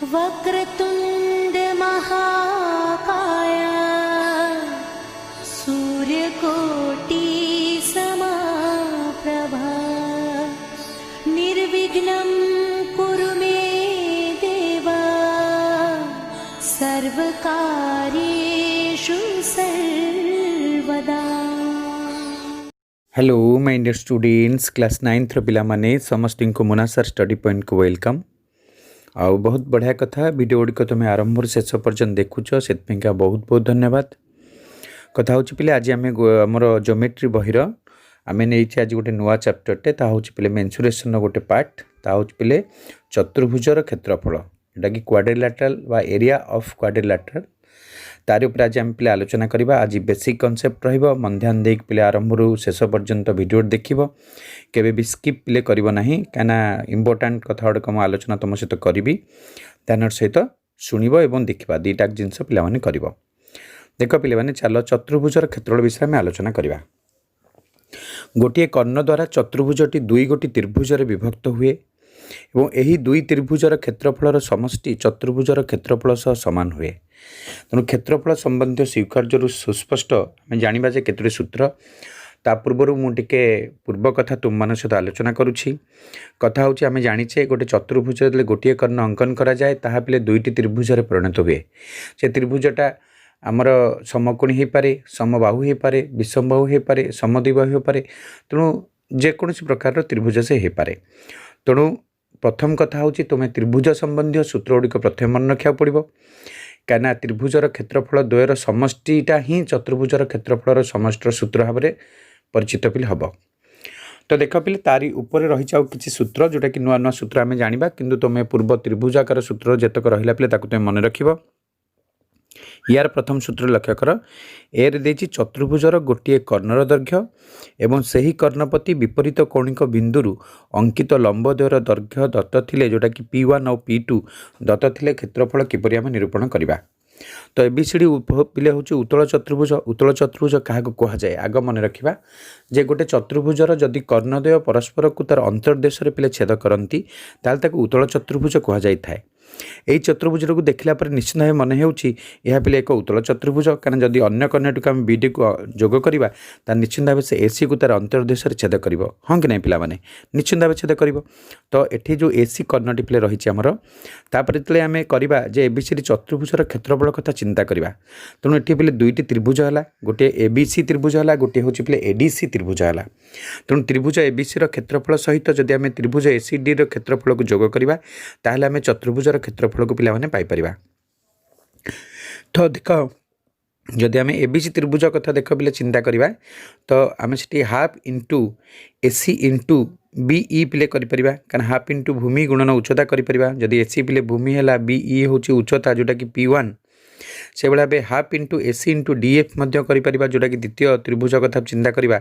वक्रतुंड महाकाय सूर्यकोटि समप्रभा निर्विघ्नं कुरु मे देवा सर्वकार्येषु सर्वदा। Hello my dear students class 9th पिला माने समस्त को मुनासर स्टडी पॉइंट को वेलकम। आउ बहुत बढ़िया कथा वीडियो गुड़िक तुम आरंभ शेष पर्यटन देखुच से बहुत बहुत धन्यवाद। कथा हूँ पिले आज आम आमर ज्योमेट्री बहिर आम नहीं आज गोटे नुआ चैप्टरटे ता हूँ पिले मेंसुरेशन गोटे पार्ट ता हूँ पिले चतुर्भुजर क्षेत्रफल जोटा कि क्वाड्रिलेटरल वा एरिया ऑफ क्वाड्रिलेटरल तार उपर आज आम पे आलोचना करवा। आज बेसिक कनसेप्ट रहिबो ध्यान देक पिले आरंभ शेष पर्यंत वीडियो देखिबो केबे भी स्किप पिले करिवो नाही काना इंपोर्टेंट कथा गुड़िक मु आलोचना तुम सहित करी ध्यान सहित शुणिबो एवं देखिबा दुईटा जिनस पिला माने करिवो। देख पिले माने चलो चतुर्भुजर क्षेत्रफल विषय में आलोचना करवा। गोटे कर्ण द्वारा चतुर्भुजटी दुई गोटी त्रिभुजरे विभक्त हुए एवं यही दुई त्रिभुजर क्षेत्रफल समष्टि चतुर्भुजर क्षेत्रफल सह सामान हुए। तेणु क्षेत्रफल संबंधी स्वीकार्य सुस्पष्ट आम जाना जे केतोटी सूत्र ता पूर्वर मुझे पूर्व कथा तुम मान सहित आलोचना करुँची। कथा हूँ आम जाचे गोटे चतुर्भुज गोटे कर्ण अंकन कराए ताहा पिले दुईटी त्रिभुजरे परिणत हुए। से त्रिभुजटा आमर समकोणी हो पारे समबाहु हो पारे विषमबाहु हो पारे समद्विबाहु हो पारे तेणु जेकोसी प्रकार त्रिभुज से हो पारे। तेणु प्रथम कथा हूँ तुम्हें त्रिभुज संबंधी सूत्र गुड़िक प्रथम मन रखा पड़ो कहीं त्रिभुजर क्षेत्रफल द्वयर समष्टिटा ही चतुर्भुजर क्षेत्रफल समष्टर सूत्र भाव में परिचित पिले हम। तो देख पिले तारी उपर रही किसी सूत्र जोटा कि नुआ नुआ सूत्र आम जाना किंतु तुम्हें पूर्व त्रिभुजाकार सूत्र जेतक रहा पिले तुम मन रख। यार प्रथम सूत्र लक्ष्य कर एर देछि चतुर्भुजर गोटे कर्णर दैर्घ्य एवं सही कर्णपति विपरीत कौणिक बिंदुरु अंकित लंबद्वयर दैर्घ्य दत्त थिले जोटा कि P1 और P2 दत्त थिले क्षेत्रफल किपरि आम निरूपण करवा। तो एबीसीडी पिले हूँ उत्तल चतुर्भुज। उत्तल चतुर्भुज क्या कह जाए आग मन रखा जे गोटे चतुर्भुजर जदि कर्णद्वय परस्पर को तार अंतर्देश पिले छेद करती ताल उत्तल चतुर्भुज कह जाए। यही चतुर्भुज को देखला पर निश्चित भाव मन होउछि यह पिले एक उत्तल चतुर्भुज कारण जदि अन्य कर्णटी को आम बीडी को जोग करवा निश्चित भाव से एसी को तार अंतर्देश छेद कर हाँ कि नहीं पिला माने निश्चित भाव छेद कर। तो ये जो एसी कर्णटी पिले रही आमर तापर जो आम करवा जे एबीसी चतुर्भुजर क्षेत्रफल कथा चिंता करवा। तेणु ये पिले दुईटी त्रिभुज है गोटे एबीसी त्रिभुज है गोटे हूँ पिले एडीसी त्रिभुज है। तेणु त्रिभुज एबीसी क्षेत्रफल सहित जदि आम त्रिभुज एसीडी क्षेत्रफल को जोग करवा ताहले आम चतुर्भुजर क्षेत्रफल को पिला माने पाई परिबा। तो देख जदि आम एबीसी त्रिभुज कथा देख पिले चिंता करवा तो आम से half into AC into BE पिले करिपरिबा कारण हाफ इंटू भूमि गुणन उच्चता करिपरिबा। जदि एसी पिले भूमि है बीई हूँ उच्चता जोटा कि P1 से भाई half into AC into DF करिपरिबा जोटा कि द्वितीय त्रिभुज कथा चिंता करवा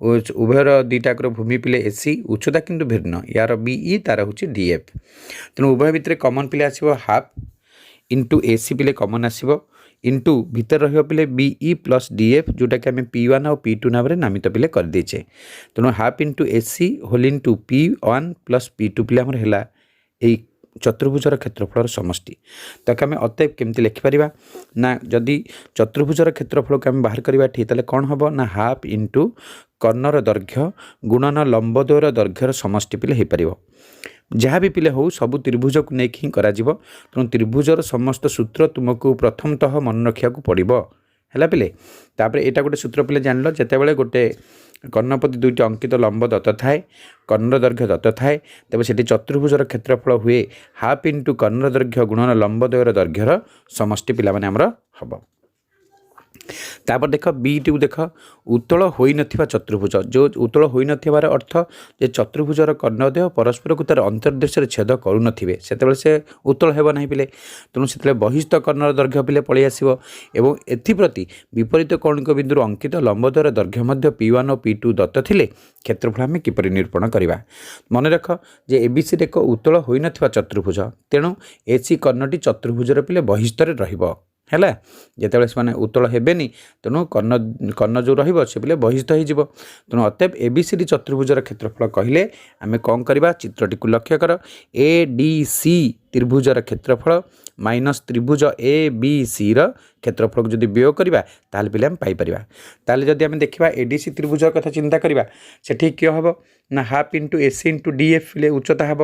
उभयर दुईटाकर भूमि पिले एसी उच्चता किंतु भिन्न यार बीई तार हूँ डीएफ। तेणु उभय भितर कमन पिले आसो हाफ इंटू एसी पिले कमन आसो इंटू भितर रही बीई प्लस डीएफ जोटा कि आम P1 और P2 नाम नामित पिले कर देचे। तेणु half into AC whole into P1 plus P2 पिले आमर है चतुर्भुजर क्षेत्रफल समष्टि। ताकि आम अतएव केमती लिखिपर ना जदि चतुर्भुजर क्षेत्रफल को आम बाहर करवा ठीक ताले कौन हम ना हाफ इंटू कर्णर दैर्घ्य गुणन लंबद्वयर दैर्घ्यर समष्टि पिले हो पार जहाँ भी पिले हो सबू त्रिभुज को लेकिन ही करा जीवो। तेणु त्रिभुजर समस्त सूत्र तुमको प्रथमतः मन रखा पड़ो है पिले। तापर यहाँ गोटे सूत्र पिले जान लो जिते गोटे कर्णपति दुईटी अंकित लंब दत्त थाए कर्ण दैर्घ्य दत्त थाए तेज से चतुर्भुजर क्षेत्रफल हुए हाफ इंटू कर्ण दैर्घ्य गुणन लंबद्वयर दैर्घ्यर समष्टि पिला माने हमर हबो। तापर देख बीटी को देख उत्तल होई नथिबा चतुर्भुज जो उत्तल होई नथिबार अर्थ जे चतुर्भुजर कर्णद्वय परस्पर को तार अंतर्देश छेद करू नथिबे सेतेबेले से उत्तल हेबो नाही पिले। तेणु से बहिस्थ कर्णर दैर्घ्य पिले पळै आसीबो एवं एथिप्रति विपरीत कौणिक बिंदु अंकित लंबद्वयर दैर्घ्य मध्य P1 और P2 दत्त थिले क्षेत्रफल आम किपरि निरूपण करवा। मन रख जे एबीसी एक उत्तल होई नथिबा चतुर्भुज तेणु एसी कर्णटी चतुर्भुजर पिले बहिस्थरे रहिबो ହେଲା ଯେତେବେଳେ ସେମାନେ ଉତ୍ତଳ ହେବେନି ତେଣୁ କର୍ଣ୍ଣ ଯେଉଁ ରହିବ ସେ ପିଲେ ବହିସ୍ଥ ହୋଇଯିବ। ତେଣୁ ଅତଏବ ABCD ଚତୁର୍ଭୁଜର କ୍ଷେତ୍ରଫଳ କହିଲେ ଆମେ କ'ଣ କରିବା, ଚିତ୍ରଟିକୁ ଲକ୍ଷ୍ୟ କର। ADC ତ୍ରିଭୁଜର କ୍ଷେତ୍ରଫଳ ମାଇନସ୍ ତ୍ରିଭୁଜ ABCର କ୍ଷେତ୍ରଫଳକୁ ଯଦି ବିୟୋଗ କରିବା ତାହେଲେ ପିଲେ ଆମେ ପାଇପାରିବା। ତାହେଲେ ଯଦି ଆମେ ଦେଖିବା ADC ତ୍ରିଭୁଜର କଥା ଚିନ୍ତା କରିବା, ସେଠି କିଏ ହେବ ନା half into AC into DF ପିଲେ ଉଚ୍ଚତା ହେବ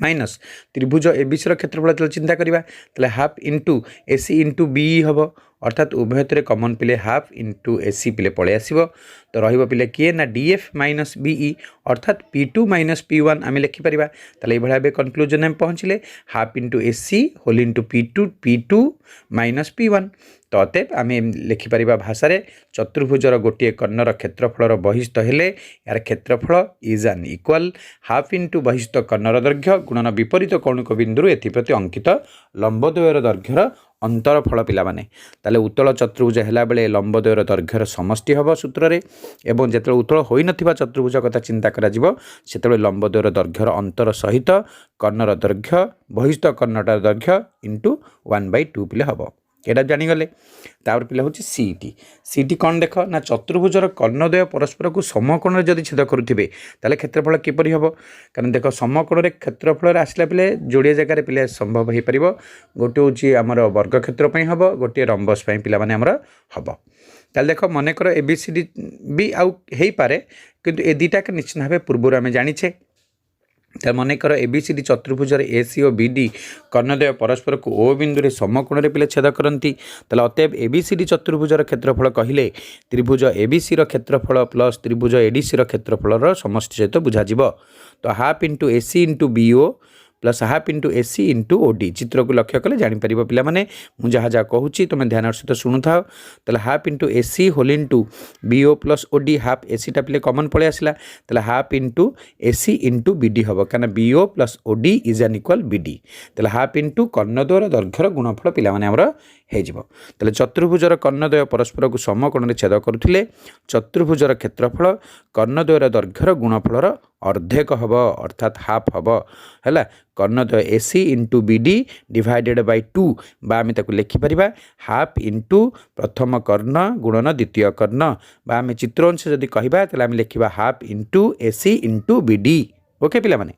माइनस त्रिभुज एबीसी क्षेत्रफल जो चिंता करवा ताले half into AC into BE हम अर्थात उभय कमन पिले हाफ इंटू एसी पिले पलि आसो तो रही पिले किए ना डीएफ माइनस बीई अर्थात P2 माइनस P1 आम लिखिपर ये कनक्लूजन में पहुँचले half into AC whole into P2 minus P1 तो अतएव आम लिखिपर भाषा चतुर्भुजर गोटे कर्णर क्षेत्रफल बहिस्थ हेले यार क्षेत्रफल is an equal half into बहिस्थ कर्णर दैर्घ्य गुणन विपरीत कौणिक बिंदु एप्रति अंकित लंबद्वयर दैर्घ्यर अंतरफल पिला माने ताले उत्तल चतुर्भुज हैला बेले लंबद्वयर दैर्घ्यर समष्टि हबो सूत्र रे एवं जेते उत्तल होई नथिबा चतुर्भुज कथा चिंता करा जिवो सेते लंबद्वयर दैर्घ्यर अंतर सहित कर्णर दैर्घ्य बहिस्थ कर्णटार दैर्घ्य इंटू 1/2 पिले हबो। एटा जानिगले तापर पिला होची सीटी कौन देख ना चतुर्भुजर कर्णद्वय परस्पर को समकोण जदि छेद करुथिबे ताले क्षेत्रफल किपरि हबो कारण देख समकोण रे क्षेत्रफल आसला पिले जोड़िए जगह पिले संभव हो पार गोटे होची आमर वर्ग क्षेत्र पई हबो गोटे रंबस पई पिला माने हमर हबो ताले देख मन कर ABCD भी आउ हेई पारे किंतु ए दुटा के निश्चित भाव पूर्व आम जानिछे तर मन कर ABCD चतुर्भुजर AC और BD कर्णद्वय परस्पर को O बिंदु समकोण पिले छेद करती अतएव ABCD चतुर्भुजर क्षेत्रफल कहले त्रिभुज ABC क्षेत्रफल प्लस त्रिभुज ADC क्षेत्रफल समष्टि सहित बुझाଯିव तो half into AC into BO plus half into AC into OD चित्र को लक्ष्य कले जापर पिला माने मुझे जहाँ जहाँ कहूँ तुम ध्यान सहित शुणु था तो half into AC whole into BO plus OD half AC टा पिले कमन पलि आसला तो half into AC into BD हम क्या BO plus OD is an equal BD तो हाफ इंटू कर्णद्वयर दैर्घ्यर गुणफल पिला माने हमर हो चतुर्भुजर कर्णद्वय परस्पर को समकोण छेद करुले चतुर्भुजर क्षेत्रफल कर्णद्वयर दैर्घ्यर गुणफलर अर्धेक हम अर्थात हाफ हम है कर्णद्वय AC into BD divided by 2 बा आम लिखिपर हाफ इंटू प्रथम कर्ण गुणन द्वितीय कर्ण बा आम चित्रअंश जदि कहबा ताले आम लिखिबा half into AC into BD okay पिला माने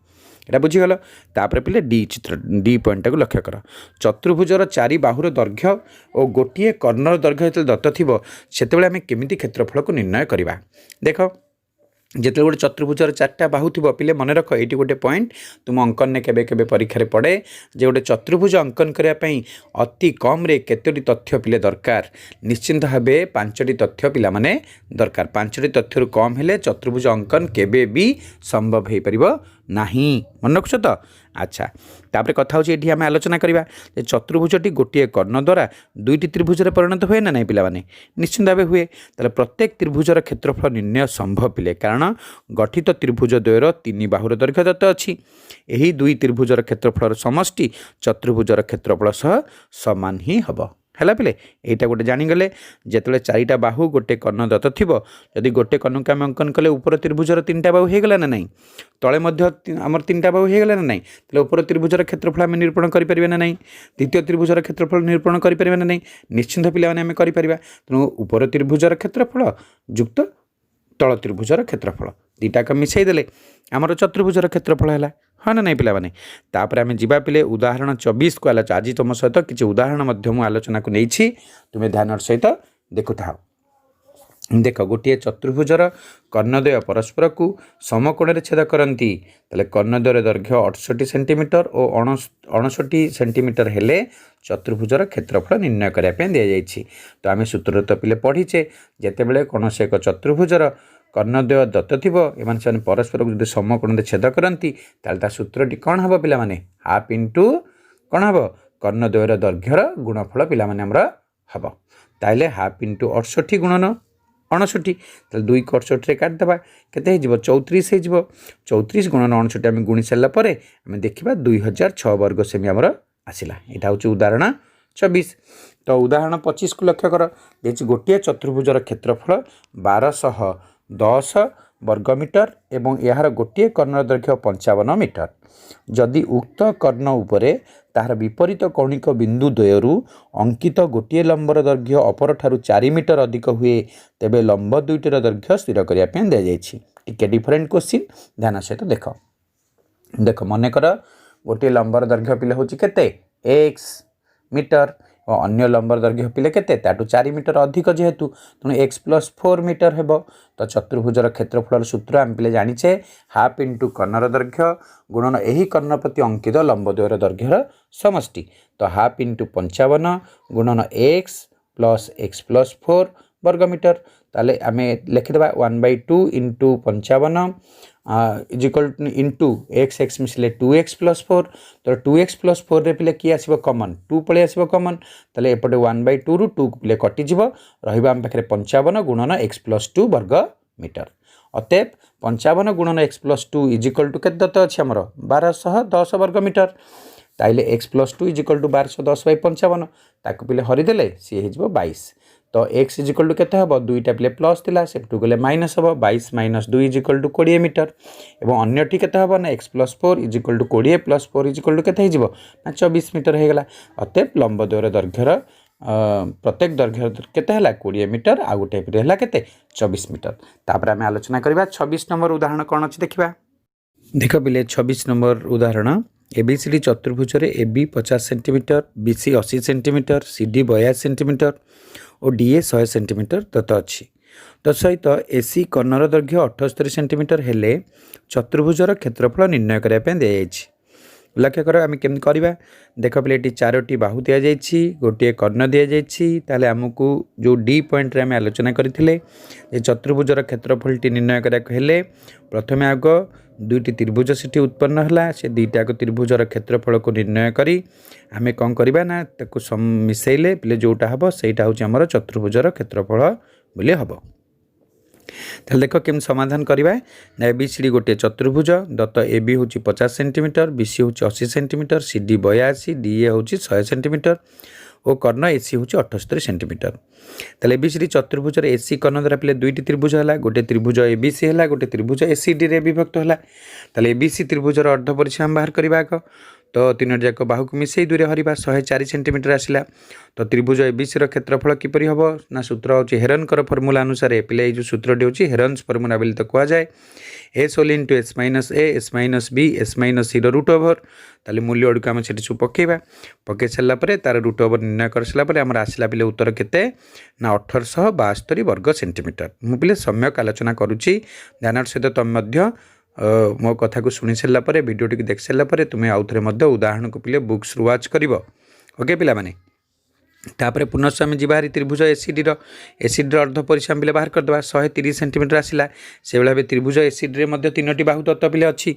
एटा बुझीगल तापर पिले डी चित्र डी पॉइंट को लक्ष्य कर चतुर्भुजर चारि बाहुर दैर्घ्य और गोटे कर्णर दैर्घ्य जो दत्त थी से आम केमिति क्षेत्रफल को निर्णय करवा देख जिते गोटे चतुर्भुजर चार्टा बाहु थी पिले मन रख ये गोटे पॉइंट तुम अंकन ने केबे परीक्षा पड़े जे गोटे चतुर्भुज अंकन करने अति कम रे केतोटी तथ्य पिले दरकार निश्चिंत भाव 5टी तथ्य पिला माने दरकार 5टी तथ्य कम हेले चतुर्भुज अंकन केबे भी संभव हो पार नहीं मन रखुच तो अच्छा तापर कथा होची एठी आम आलोचना करवा चतुर्भुजटी गोटे कर्ण द्वारा दुईटी त्रिभुजर परिणत हुए ना नहीं पिला माने निश्चित भाव हुए ताले प्रत्येक त्रिभुजर क्षेत्रफल निर्णय संभव पिले कारण गठित त्रिभुज द्वयर 3 बाहुर दैर्घ्य दत्त अछि एही दुई त्रिभुजर क्षेत्रफल समष्टि चतुर्भुजर क्षेत्रफल सह समान ही हबो है पिले यहाँ गोटे जानीगले जिते 4टा बाहु गोटे कर्ण दत्त थी जदि गोटे कर्ण को आम अंकन कले ऊपर त्रिभुजर 3टा बाहु हो गला ना नहीं तले आमर 3टा बाहु हो गला ना नहीं तो ऊपर त्रिभुजर क्षेत्रफल आम निरूपण करें ना नहीं द्वितीय त्रिभुजर क्षेत्रफल निरूपण करें ना नहीं निश्चिंत पे करें तेणु ऊपर त्रिभुजर क्षेत्रफल युक्त तल त्रिभुजर क्षेत्रफल दुटाक मिसईदे आमर चतुर्भुजर क्षेत्रफल है हाँ ना नहीं पिला माने तापर आम जा पिले उदाहरण 24 को आलोचना आज तुम सहित किसी उदाहरण आलोचना को नहीं तुम्हें ध्यान सहित देखु था देख गोटे चतुर्भुजर कर्णद्वय परस्पर को समकोण छेद करती कर्णद्वयर दैर्घ्य 68 सेंटीमीटर और 69 सेंटीमीटर हेले चतुर्भुजर क्षेत्रफल निर्णय करने दि जाइए तो आम सूत्र तो पिले पढ़ीचे जितेबाला कौन से एक चतुर्भुजर कर्णद्वय दत्त थी एम परस्पर को जो समकोण छेद करती सूत्रटी कौन हम पिला माने हाफ इंटू कौन हम कर्णद्वयर दैर्घ्यर गुणफल पिला माने हमर हम ताइले हाफ इंटू 68 गुणन 69 2 को 68 काटिदेवा केते 34 हो 34 गुणन 69 आम गुणी सारापर आम देखा 2006 वर्ग सेमी आमर आसला यहाँ हूँ उदाहरण 24 तो उदाहरण 25 को लक्ष्य कर गोटे चतुर्भुजर क्षेत्रफल 1210 वर्ग मीटर एवं यार गोटे कर्णर दैर्घ्य 55 मीटर। जदि उक्त कर्ण उपरे तार विपरीत कौणिक बिंदु द्वयरू अंकित गोटे लंबर दैर्घ्य अपर ठारू 4 मीटर अधिक हुए तेबे लंब दुईटर दैर्घ्य स्थिर करने दि जाइए। टिके डिफरेंट क्वेश्चन ध्यान सहित देख देख मनकर गोटे लंबर दैर्घ्य पिले हूँ केते एक्स मीटर और अन्य लंबर दैर्घ्य पिले केते ताठू 4 मीटर अधिक जेहेतु तेणु एक्स प्लस 4 मीटर हेब। तो चतुर्भुजर क्षेत्रफल सूत्र आम पिले जानिचे हाफ इंटू कर्णर दैर्घ्य गुणन यही कर्ण प्रति अंकित लंबद्वयर दैर्घ्यर समष्टि। तो हाफ इंटू 55 गुणन एक्स प्लस 4 वर्ग मीटर। ताले आम लिखिदेवा 1/2 into 55 is equal into x x मिसले 2x प्लस 4। तो 2x प्लस 4 रे पिले किए आसो कमन 2 पलि आसो कमन ताले एपटे 1/2 रु 2 पिले कटिज रहा आम पाखे 55 गुणन x प्लस 2 वर्ग मीटर। अतएव 55 गुणन x प्लस 2 इजिकल टू केते दत्त अच्छे आमर 1210 वर्ग मीटर। ताइले x प्लस 2 इजिकल टू 1210/55 ताकू पिले हरिदेले सी हो 22। तो x इजिकल टू केते हम दुईटा पिले प्लस थिला सेठू गले माइनस हम 22 - 2 इजिकल टू 20 मीटर। एवं अन्यटी केते हम ना x plus 4 is equal to 20 plus 4 is equal to केते हो ना 24 मीटर होगला। अतएव लंब द्वयर दैर्घ्यर प्रत्येक दैर्घ्य केते हला 20 मीटर आ गोटे है केते 24 मीटर। तापर आम आलोचना करबा 26 नंबर उदाहरण कौन अच्छी देखा। देख पिले 26 नंबर उदाहरण एबीसीडी चतुर्भुज A B 50 centimetre BC 80 centimetre CD 82 centimetre और डीए 100 सेंटीमीटर दत्त अच्छी। तत्सहित एसी कर्णर दैर्घ्य 78 सेंटीमीटर हेले चतुर्भुजर क्षेत्रफल निर्णय करने दि जाइए। लक्ष्य कर आम केमती करवा देख पे ये 4टी बाहु दि जाइए गोटे कर्ण दि जाइए आमको जो डी पॉइंट रे आम आलोचना करते चतुर्भुजर क्षेत्रफलटी निर्णय कराया प्रथम आग दुईटी त्रिभुज से उत्पन्न है से दुईटाक त्रिभुजर क्षेत्रफल को निर्णय करी आम कौन करवा ना मिसेले पे जोटा हम सहीटा हूँ आम चतुर्भुजर क्षेत्रफल बोले हम। ताहले देख केम समाधान करवा ना एबीसीडी गोटे चतुर्भुज दत्त ए बी हूँ 50 सेंटीमीटर बीसी हूँ 80 सेंटीमीटर सीडी 82 डीए हूँ 100 सेंटीमीटर और कर्ण एसी हूँ 78 सेंटीमीटर। ताहले एबीसीडी चतुर्भुज एसी कर्ण द्वारा पे दुईटी त्रिभुज है गोटे त्रिभुज एबीसी है गोटे त्रिभुज एसीडी रे विभक्त है। ताहले एबीसी त्रिभुजर अर्ध परिसीमा बाहर करवा आग तो तीन जाक बाहु को मिसई दूरे हरवा 104 सेंटीमीटर आसला। तो त्रिभुज एबीसी क्षेत्रफल किपरि हम ना सूत्र हूँ हेरनकर फर्मूला अनुसार पे जो सूत्रटी हूँ हेरन्स फर्मूला बोली तो कहुए S whole into S minus A S minus B S minus C root over. ताले मूल्य गुड़िक आम से सब पकई सारापर तार रूट ओभर निर्णय कर सारापर आम आसला पे उत्तर केते ना 1872 वर्ग सेंटीमीटर। मुझे सम्यक आलोचना करुच्ची ध्यान सहित तुम मो कथा को शुणी सारापर भिडियो टी देख सारापर तुम्हें आउ थे उदाहरण को पिले बुक्स वाच कर ओके पिला माने। तापर पुनश्च आम जी त्रिभुज एसीडी अर्ध परिसीमा पिले बाहर करदे 130 सेंटीमीटर आसला से भाव त्रिभुज एसीडी में 3टी बाहु तत्व पिले अच्छी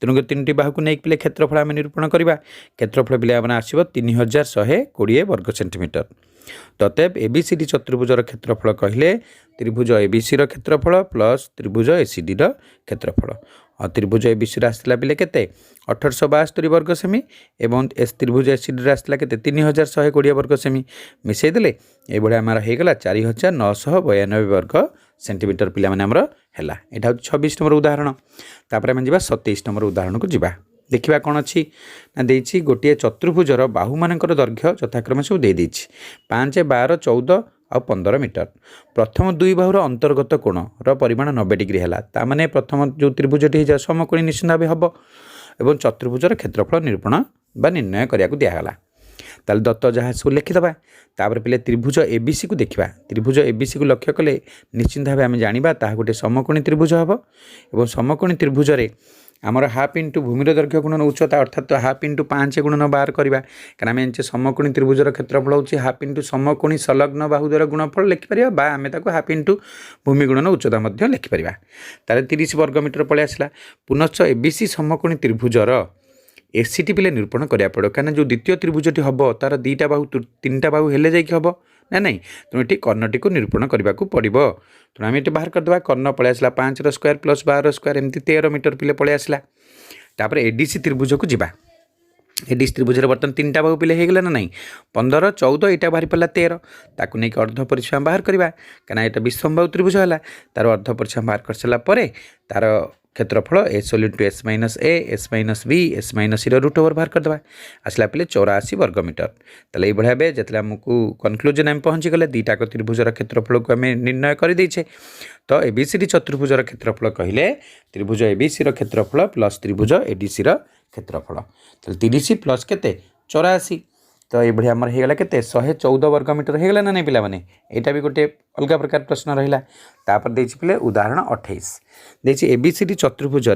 तेणुक 3टी बाहु को नहीं पिले क्षेत्रफल आम निरूपण करवा क्षेत्रफल पिले आसो 3120 वर्ग सेंटीमीटर। ततएव एबीसीडी चतुर्भुजर क्षेत्रफल कहले त्रिभुज एबीसी क्षेत्रफल प्लस त्रिभुज एसीडी क्षेत्रफल और त्रिभुज एबीसी आसला पे केते 1872 वर्ग सेमी एवं एस त्रिभुज एसीडी आसला केते 3120 वर्ग सेमी मिसई देले ये आमर होगला 4992 वर्ग सेंटीमीटर पिला माने आमर हैला। एटा 26 नंबर उदाहरण। तापर आम जा 27 नंबर उदाहरण को जीवा देखा कौन अच्छी ना देछि गोटे चतुर्भुजर बाहु मानकर दैर्घ्य यथाक्रम सब दे 5 12 14 और 15 मीटर। प्रथम दुई बाहुर अंतर्गत कोण परिमाण 90 डिग्री है ताने प्रथम जो त्रिभुजटी हो समकोणी निश्चित भाव हम एवं चतुर्भुजर क्षेत्रफल निरूपण बा निर्णय करने को दिगला। ताल दत्त जहाँ सब लिखिदबा तापर पे त्रिभुज एबीसी को देखा त्रिभुज एबीसी को लक्ष्य कले निश्चित भाव आम जाना ता गोटे समकोणी त्रिभुज हम एवं समकोणी त्रिभुजरे आमर हाफ इंटू भूमिर दैर्घ्य गुणन उच्चता अर्थात हाफ इंटू 5 गुणन बाहर करवा कारण आम समकोणी त्रिभुजर क्षेत्रफल होची हाफ इंटू समकोणी संलग्न बाहुद्वारा गुणफल लिखिपर आम हाफ इंटू भूमि गुणन उच्चता लिखिपर तार 30 वर्ग मीटर पलि आसला। पुनश्च एबीसी समकोणी त्रिभुजर एसीटी पिले निरूपण करा पड़ो कहीं जो द्वितीय त्रिभुजटी हम तार 2टा बाहु 3टा बाहु हेले जाइए हम ना नहीं तेणु ये कर्णटी को निरूपण करने को पड़ो तेणु आम ये बाहर करदे कर्ण पलि आसला 5 स्क्वायर प्लस 12 स्क्वायर एमती 13 मीटर पिले पलि आसला। तापर एडीसी त्रिभुज को जीवा एडीसी त्रिभुज बर्तमान 3टा बाहु पिले हो गला ना नहीं 15 14 यहाँ बाहरी पड़ा 13 ताकू नहीं अर्ध परिसीमा बाहर करवा कहीं यहाँ विषमबाहु त्रिभुज है तार अर्ध परिसीमा बाहर कर सारापर तार क्षेत्रफल s whole into S minus A S minus B S minus C root over बाहर करदे आसला पे 84 वर्गमीटर ताले भाई भाव जो आमको कनक्लूजन आम पहुँची गले दुईटाक त्रिभुजर क्षेत्रफल को आम निर्णय करदे तो एबीसी चतुर्भुजर क्षेत्रफल कहले त्रिभुज एबीसी क्षेत्रफल प्लस त्रिभुज एडीसी क्षेत्रफल तो 30 प्लस के 84 तो ये आमर होगला के 114 वर्गमीटर होगला ना नहीं पिला माने यहाँ भी गोटे अलग प्रकार प्रश्न रहा तापर पे उदाहरण 28 देखिए एबीसी चतुर्भुज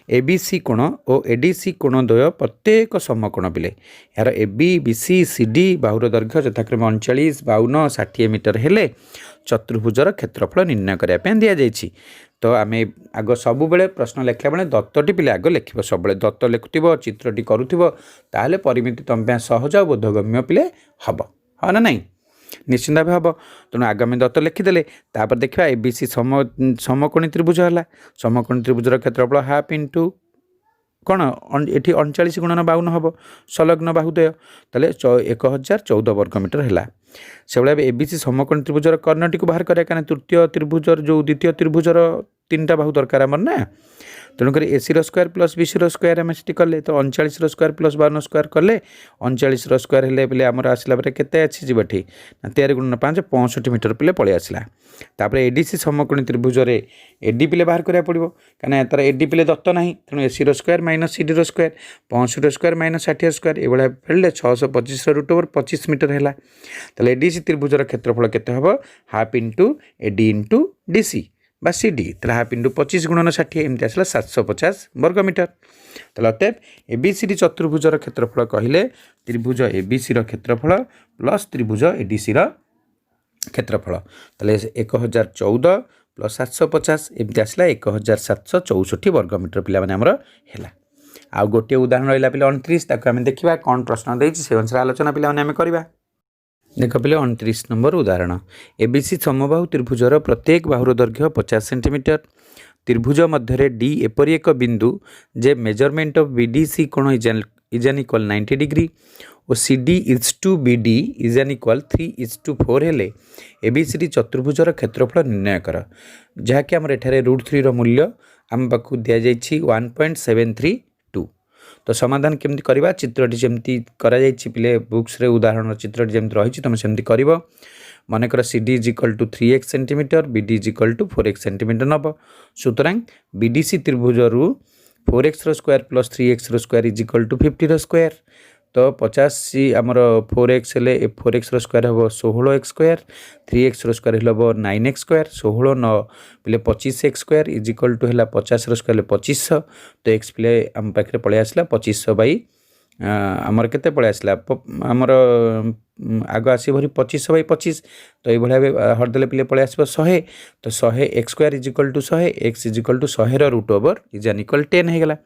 एबीसी कोण और एडीसी कोण द्वय प्रत्येक समकोण पिले यार एबी बीसी सीडी बाहुर दैर्घ्य यथाक्रम 39 52 60 मीटर हेले चतुर्भुजर क्षेत्रफल निर्णय करने दि जाइए तो आम आग सब बेले प्रश्न लिखला बेले दत्तटी पिले आग लिख सब दत्त लिखुव चित्रटी करुले परिमिति तुम सहज और बोधगम्य पिले हम हाँ ना नहीं निश्चिंत भाव हम तेणु आग आम दत्त लिखिदे तापर देखा एबीसी समकोणी त्रिभुज है समकोणी त्रिभुजर क्षेत्रफल हाफ इंटू कौन ये 39 गुणन 52 हम संलग्न बाहुदय तेल 1014 वर्गमीटर है से भाई एबीसी समकोणी त्रिभुजर कर्णटी को बाहर करें कहीं तृतीय त्रिभुजर जो द्वितीय त्रिभुजर 3टा बाहु दरकार आमर ना तेणुक AC square plus BC square आम से कले तो 39 स्क्वायर प्लस 52 स्क्वायर कले 39 स्क्वायर हेल्ले पे आमर आसला के जीवठी 13 गुणन 5 65 मीटर पे पलि आसला तापर एडीसी समकोणी त्रिभुजर एडी पिले बाहर करा पड़ो कहीं तार एडी पिले दत्त ना तेणु AC square minus CD square 65 square minus 60 square ये फेले 625 रूट ओवर 25 मीटर है ताले एडीसी त्रिभुजर क्षेत्रफल केते हबो half into AD into DC बा सीडी ताले हाफ इंटू 25 गुणन 60 एमती आसला 750 वर्गमीटर ताले अतएव एबीसी चतुर्भुजर क्षेत्रफल कहले त्रिभुज एबीसी क्षेत्रफल प्लस त्रिभुज एडीसी क्षेत्रफल ताले 1014 प्लस 750 एमती आसला 1764 वर्गमीटर पिला माने हमर हैला आ गोटे उदाहरण रहा पे 29 ताको आम देखा कौन प्रश्न देती से अनुसार आलोचना पे आम करवा देख पे 29 नंबर उदाहरण एबीसी समबाहु त्रिभुजर प्रत्येक बाहुर दैर्घ्य 50 सेंटीमीटर त्रिभुज मध्य डी एपरी एक बिंदु जे मेजरमेंट ऑफ बीडीसी कोण इज एन इक्वल 90 डिग्री और CD is to BD is an equal 3:4 हेले एबीसी चतुर्भुजर क्षेत्रफल निर्णय कर जहाँकि आम एठारे √3 मूल्य आम पाक दि जाइए 1.732 तो समाधान केमती करवा चित्रटी जमती करा पिले बुक्स रे उदाहरण चित्रटी जमती रही तुम सेमती कर मनकर CD is equal to 3x centimetre BD is equal to 4x centimetre नब सुतरां बीडीसी त्रिभुज रु 4x square plus 3x square is equal to 50 square तो 50 आमर 4x हेले 4x स्क्वायर हम 16x स्क्वायर 3x स्क्वायर हम 9x स्क्वायर 16 9 पे 25x square is equal to है 50 स्क्वायर 2500 तो x पे आम पाखे पलि आसला 2500 बाई आमर केते पलि आसला आमर आग आस भरी 2500 बाई 25 तो ये हरदेले पे पलि आस 100 तो 100 x square is equal to 100 x is equal to 100 root over is an equal 10 होगा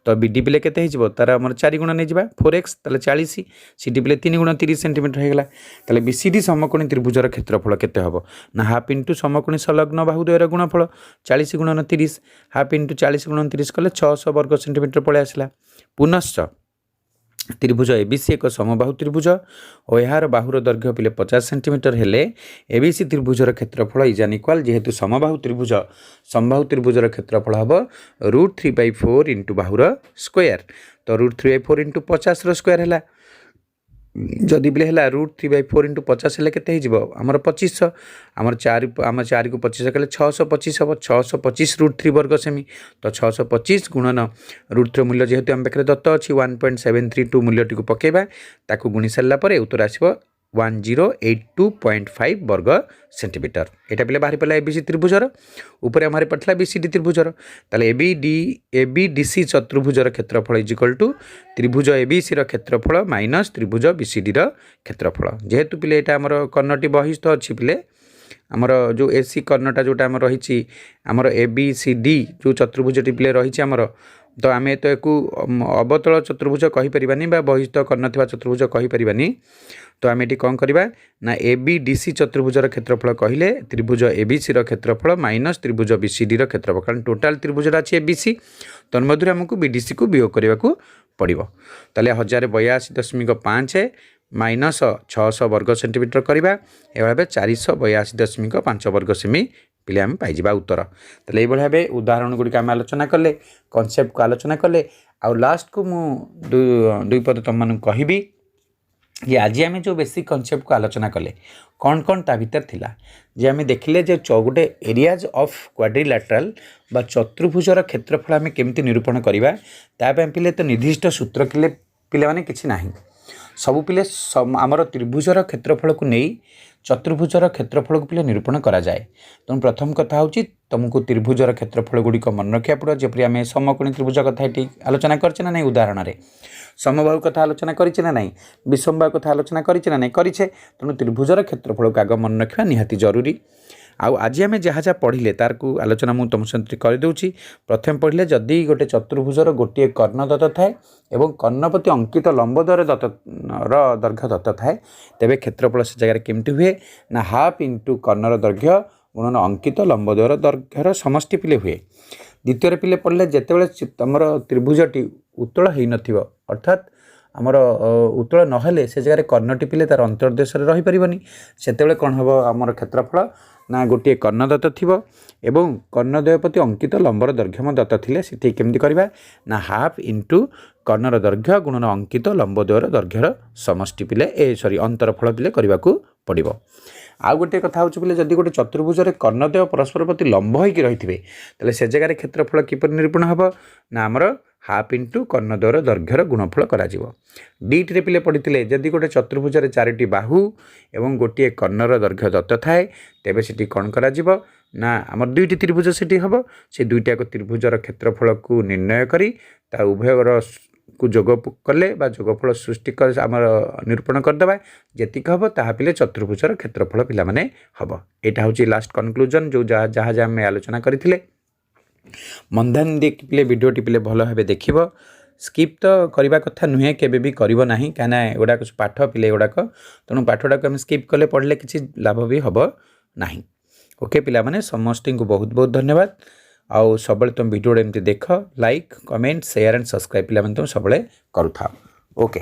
तो बीडी पिले केते हो तार आम 4 गुण नहीं जावा 4x ताले 40 सीडी पिले 3 गुण 30 सेंटीमीटर होगा ताले बीसीडी समकोणी त्रिभुजर क्षेत्रफल केते हबो ना हाफ इंटू समकोणी संलग्न बाहुद्वयर गुणफल 40 गुणन 30 हाफ इंटू 40 गुणन 30 कले 600 वर्ग सेंटीमीटर पलि आसला पुनश्च त्रिभुज एबीसी एक समबाहु त्रिभुज और यार बाहुर दैर्घ्य पिले 50 सेंटीमीटर हेले एबीसी त्रिभुजर क्षेत्रफल इज एन इक्वल जेहेतु समबाहु त्रिभुजर क्षेत्रफल हम √3/4 इंटू बाहुर स्क्वायर तो √3/4 इंटू 50 स्क्वायर है जदि भी है √3/4 इंटू 50 हेल्ले के आमर 2500 आमर 4 को 25 कले 625 हम 625 √3 वर्ग सेमी तो 625 गुणन √3 मूल्य जेहेतु आम पाखे दत्त अच्छी 1.732 मूल्यटी को पकेबा ताकू गुणी सारापर उत्तर आसो 1082.5 वर्ग सेंटीमीटर यहाँ पे बाहरी पड़ा एबीसी त्रिभुजर ऊपर आम पड़ा बीसीडी त्रिभुजर ताले एबीडीसी चतुर्भुजर क्षेत्रफल इज इक्वल टू त्रिभुज एबीसी क्षेत्रफल माइनस त्रिभुज बीसीडी क्षेत्रफल जेहेतु पिले यहाँ आमर कर्णटी बहिस्थ अच्छी पिले आमर जो एसी कर्णटा जोटा आम रही आमर एबीसीडी जो चतुर्भुजटी पिले रही आमर तो आम तो एक अवतल चतुर्भुज कहीपरानी बहिस्थ कर्ण थी चतुर्भुज कहीपरानी तो आम ये कौन करवा ना एबीडीसी चतुर्भुजर क्षेत्रफल कहले त्रिभुज एबीसी क्षेत्रफल माइनस त्रिभुज बीसीडी क्षेत्रफल कारण टोटाल त्रिभुजटा अच्छी एबीसी तन्मध्य आमको बीडीसी को वियोग करने को पड़ो। ताले 1082.5 माइनस 600 वर्ग सेंटीमीटर करवा ए भाव 482.5 वर्ग सेमी पिले आम पाइबा उत्तर। ताले भाव उदाहरण गुड़िक आम आलोचना कले कनसेप्ट को आलोचना कले आउ लास्ट को मु दुई पद तुम मानू कहबी कि आज आम जो बेसिक कनसेप्ट को आलोचना कले कौन कौन ता भीतर थिला जे आम देखिले जे गोटे एरियाज ऑफ क्वाड्रिलैटरल बा चतुर्भुजर क्षेत्रफल आम केमती निरूपण करवा ताप पिले तो निर्दिष्ट सूत्र किले पिले माने किछि नाही सबु पिले आमर त्रिभुजर क्षेत्रफल को नहीं चतुर्भुजर क्षेत्रफल को पिले निरूपण करा जाए। तेणु प्रथम कथा हूँ तुमको त्रिभुजर क्षेत्रफल गुड़िक मन रखा पड़ो जपरी आम समकोणी त्रिभुज कथा ये आलोचना करछे ना नहीं उदाहरण में समबाहु कथा आलोचना करिछे ना नहीं विषमबाहु कथा आलोचना करिछे ना नहीं करिछे। तेणु त्रिभुजर क्षेत्रफल को आग मन रखा निहाती जरूरी। आउ आज आम जहाँ जहाँ पढ़ले तार को आलोचना मुझे तुम सहित करदे। प्रथम पढ़ले जदि गोटे चतुर्भुजर गोटे कर्ण दत्त थाए एवं कर्णप्रति अंकित लंबद्वार दैर्घ्य दत्त थाए तेरे क्षेत्रफल से जगह केमती हुए ना हाफ इंटू कर्णर दैर्घ्य गुणन अंकित लंबद्वार दैर्घ्यर समष्टि पिले हुए। द्वितीय पिले पढ़ले जितेबाला तुम त्रिभुजटी उत्तल हो न अर्थात आमर उत्तल नहेले से जगह कर्ण टिपिले तार अंतर्देश रहीपरनी से कौन हम आमर क्षेत्रफल ना गोटे कर्णदत्त थी एवं कर्णद्वय प्रति अंकित लंबर दैर्घ्य दत्त थे से केमती करवा ना हाफ इंटू कर्णर दैर्घ्य गुणन अंकित लंबद्वयर दैर्घ्यर समष्टि पिले अंतरफल पिले करने को पड़ो। आउ गोटे कथा हूँ पिले जदि गोटे चतुर्भुज कर्णद्वय परस्पर प्रति लंब होकर रही से जगह क्षेत्रफल किपर निरूपण हम ना आमर हाफ इंटू कर्णद्वयर दैर्घ्यर गुणफल करा डीटे पिले पढ़ी जदि गोटे चतुर्भुज 4टी बाहु एवं गोटे कर्णर दैर्घ्य दत्त थाए तेबे सेठी कौन करा ना आमर 2टी त्रिभुज सेठी हम से 2टाक त्रिभुजर क्षेत्रफल को निर्णय करी ता उभयर को जोग कले जोगफल सृष्टि कर आमर निरूपण करदे जेतिक हम ताहा पिले चतुर्भुजर क्षेत्रफल पिला माने हम। एटा हूँ लास्ट कनक्लूजन जो जहाँ जहाँ आम आलोचना करथिले। मन ध्यान दे पिले भिडियोटी पिले भल भाव देख स्किप तो करने कथा नुहे केबे भी करिवो नाही काना एगुड़ाक पाठ पिले गुड़ाक तेणु पाठटा को आम स्किप कले पढ़ले किसी लाभ भी हम नाही। ओके पिला माने समस्त को बहुत बहुत धन्यवाद। आउ सब तुम भिडियो एमती देख like comment share and subscribe पिला तुम सब करूँ। ओके।